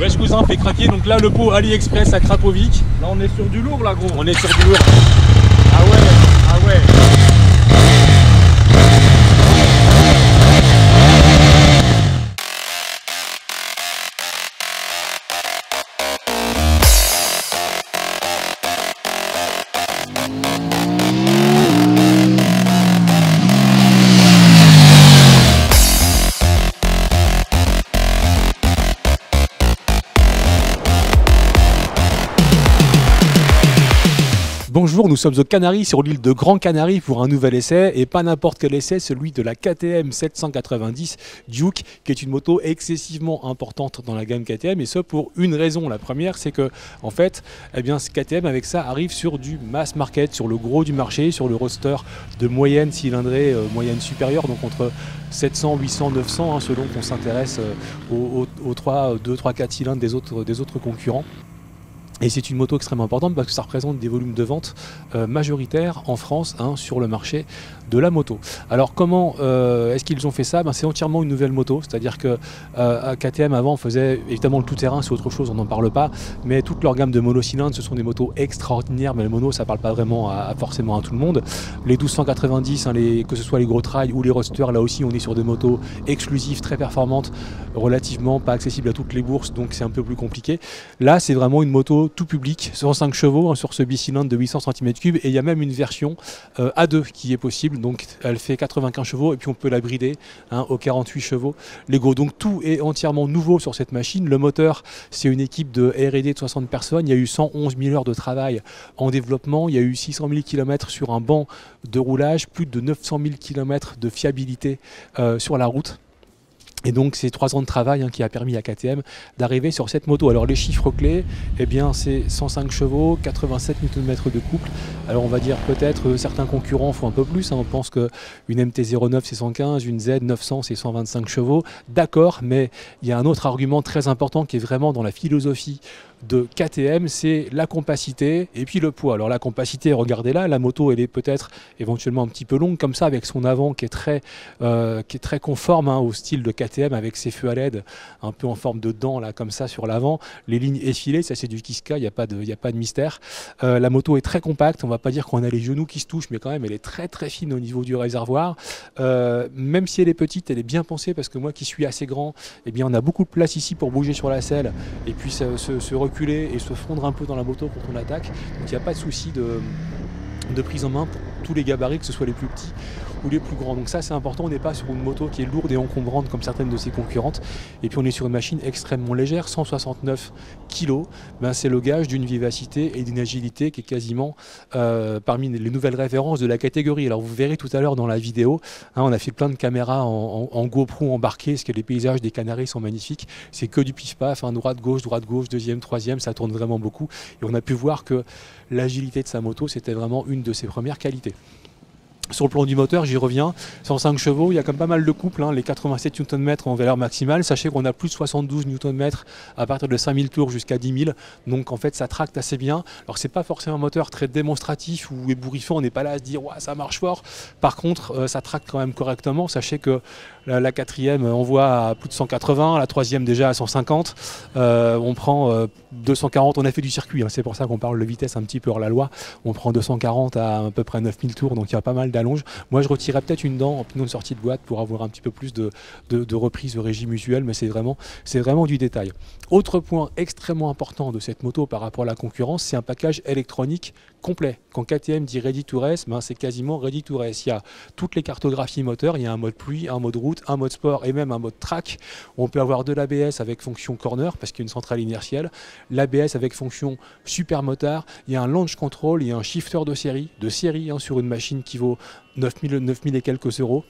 Wesh cousin, fait craquer. Donc là, le pot AliExpress à Krapovic. Là, on est sur du lourd, là, gros. On est sur du lourd. Ah ouais, ah ouais. Bonjour, nous sommes aux Canaries, sur l'île de Grand Canarie pour un nouvel essai, et pas n'importe quel essai, celui de la KTM 790 Duke, qui est une moto excessivement importante dans la gamme KTM, et ce pour une raison. La première, c'est que en fait, eh bien, KTM avec ça arrive sur du mass market, sur le gros du marché, sur le roster de moyenne cylindrée, moyenne supérieure, donc entre 700, 800, 900, hein, selon qu'on s'intéresse aux 2, 3, 4 cylindres des autres concurrents. Et c'est une moto extrêmement importante parce que ça représente des volumes de vente majoritaires en France, hein, sur le marché de la moto. Alors comment est-ce qu'ils ont fait ça? C'est entièrement une nouvelle moto, c'est-à-dire que KTM avant faisait évidemment le tout-terrain, c'est autre chose, on n'en parle pas, mais toute leur gamme de monocylindres, ce sont des motos extraordinaires, mais le mono ça parle pas vraiment forcément à tout le monde. Les 1290, hein, que ce soit les gros trails ou les roadsters, là aussi on est sur des motos exclusives, très performantes, relativement pas accessibles à toutes les bourses, donc c'est un peu plus compliqué. Là c'est vraiment une moto tout public, 105 chevaux, hein, sur ce bicylindre de 800 cm3, et il y a même une version A2 qui est possible, donc elle fait 95 chevaux et puis on peut la brider, hein, aux 48 chevaux Lego. Donc tout est entièrement nouveau sur cette machine. Le moteur, c'est une équipe de R&D de 60 personnes, il y a eu 111 000 heures de travail en développement, il y a eu 600 000 km sur un banc de roulage, plus de 900 000 km de fiabilité sur la route. Et donc c'est 3 ans de travail, hein, qui a permis à KTM d'arriver sur cette moto. Alors les chiffres clés, eh bien c'est 105 chevaux, 87 Nm de couple. Alors on va dire peut-être certains concurrents font un peu plus, hein. On pense qu'une MT-09 c'est 115, une Z900 c'est 125 chevaux. D'accord, mais il y a un autre argument très important qui est vraiment dans la philosophie de KTM, c'est la compacité et puis le poids. Alors la compacité, regardez là, la moto elle est peut-être éventuellement un petit peu longue comme ça, avec son avant qui est très conforme, hein, au style de KTM, avec ses feux à LED un peu en forme de dents là comme ça sur l'avant, les lignes effilées, ça c'est du Kiska, il n'y a pas de mystère. La moto est très compacte, on va pas dire qu'on a les genoux qui se touchent, mais quand même elle est très très fine au niveau du réservoir. Même si elle est petite, elle est bien pensée, parce que moi qui suis assez grand, eh bien on a beaucoup de place ici pour bouger sur la selle et puis se reculer et se fondre un peu dans la moto quand on attaque. Donc il n'y a pas de souci de prise en main pour tous les gabarits, que ce soit les plus petits ou les plus grands. Donc ça c'est important, on n'est pas sur une moto qui est lourde et encombrante comme certaines de ses concurrentes, et puis on est sur une machine extrêmement légère, 169 kg, c'est le gage d'une vivacité et d'une agilité qui est quasiment parmi les nouvelles références de la catégorie. Alors vous verrez tout à l'heure dans la vidéo, hein, on a fait plein de caméras en GoPro embarquées, parce que les paysages des Canaries sont magnifiques, c'est que du pif-paf, hein, droite, gauche, deuxième, troisième, ça tourne vraiment beaucoup, et on a pu voir que l'agilité de sa moto c'était vraiment une de ses premières qualités. Sur le plan du moteur, j'y reviens, 105 chevaux, il y a quand même pas mal de couple, hein, les 87 Nm en valeur maximale. Sachez qu'on a plus de 72 Nm à partir de 5000 tours jusqu'à 10 000, donc en fait ça tracte assez bien. Alors c'est pas forcément un moteur très démonstratif ou ébouriffant, on n'est pas là à se dire ouais, ça marche fort. Par contre ça tracte quand même correctement. Sachez que la quatrième envoie à plus de 180, la troisième déjà à 150, on prend 240, on a fait du circuit, hein, c'est pour ça qu'on parle de vitesse un petit peu hors la loi, on prend 240 à peu près 9000 tours, donc il y a pas mal d'allonge. Moi je retirerais peut-être une dent en pignon de sortie de boîte pour avoir un petit peu plus de reprise de régime usuel, mais c'est vraiment du détail. Autre point extrêmement important de cette moto par rapport à la concurrence, c'est un package électronique complet. Quand KTM dit ready to race, c'est quasiment ready to race. Il y a toutes les cartographies moteurs, il y a un mode pluie, un mode route, un mode sport et même un mode track. On peut avoir de l'ABS avec fonction corner parce qu'il y a une centrale inertielle, l'ABS avec fonction super motard, il y a un launch control, il y a un shifter de série, hein, sur une machine qui vaut 9000 et quelques euros.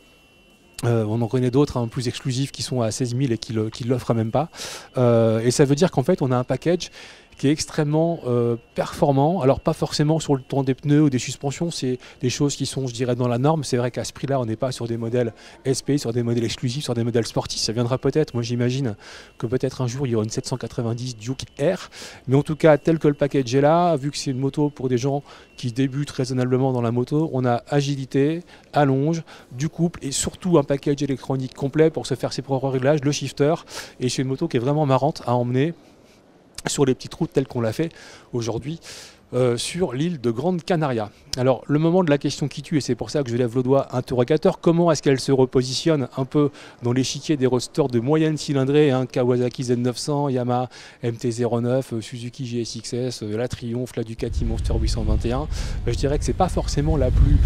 On en connaît d'autres, hein, plus exclusifs, qui sont à 16 000 et qui l'offrent même pas. Et ça veut dire qu'en fait on a un package qui est extrêmement performant. Alors pas forcément sur le temps des pneus ou des suspensions, c'est des choses qui sont, je dirais, dans la norme. C'est vrai qu'à ce prix-là, on n'est pas sur des modèles SP, sur des modèles exclusifs, sur des modèles sportifs. Ça viendra peut-être, moi j'imagine que peut-être un jour il y aura une 790 Duke R. Mais en tout cas, tel que le package est là, vu que c'est une moto pour des gens qui débutent raisonnablement dans la moto, on a agilité, allonge, du couple et surtout un package électronique complet pour se faire ses propres réglages, le shifter. Et c'est une moto qui est vraiment marrante à emmener. sur les petites routes telles qu'on l'a fait aujourd'hui sur l'île de Grande Canaria. Alors le moment de la question qui tue, et c'est pour ça que je lève le doigt interrogateur, comment est-ce qu'elle se repositionne un peu dans l'échiquier des roadsters de moyenne cylindrée, hein, Kawasaki Z900, Yamaha MT-09, Suzuki GSX-S, la Triumph, la Ducati Monster 821. Je dirais que c'est pas forcément la plus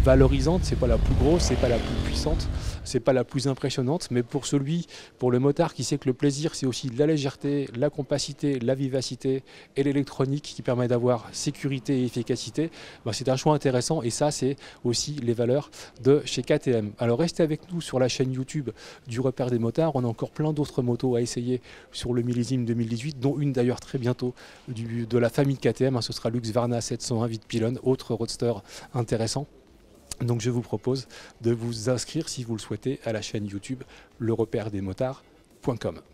valorisante, c'est pas la plus grosse, c'est pas la plus puissante, c'est pas la plus impressionnante, mais pour le motard qui sait que le plaisir c'est aussi la légèreté, la compacité, la vivacité et l'électronique qui permet d'avoir sécurité et efficacité, c'est un choix intéressant, et ça c'est aussi les valeurs de chez KTM. Alors restez avec nous sur la chaîne YouTube du Repère des Motards, on a encore plein d'autres motos à essayer sur le millésime 2018, dont une d'ailleurs très bientôt de la famille de KTM, ce sera l'Husqvarna 701 Vitpilon, autre roadster intéressant. Donc je vous propose de vous inscrire si vous le souhaitez à la chaîne YouTube lerepèredesmotards.com.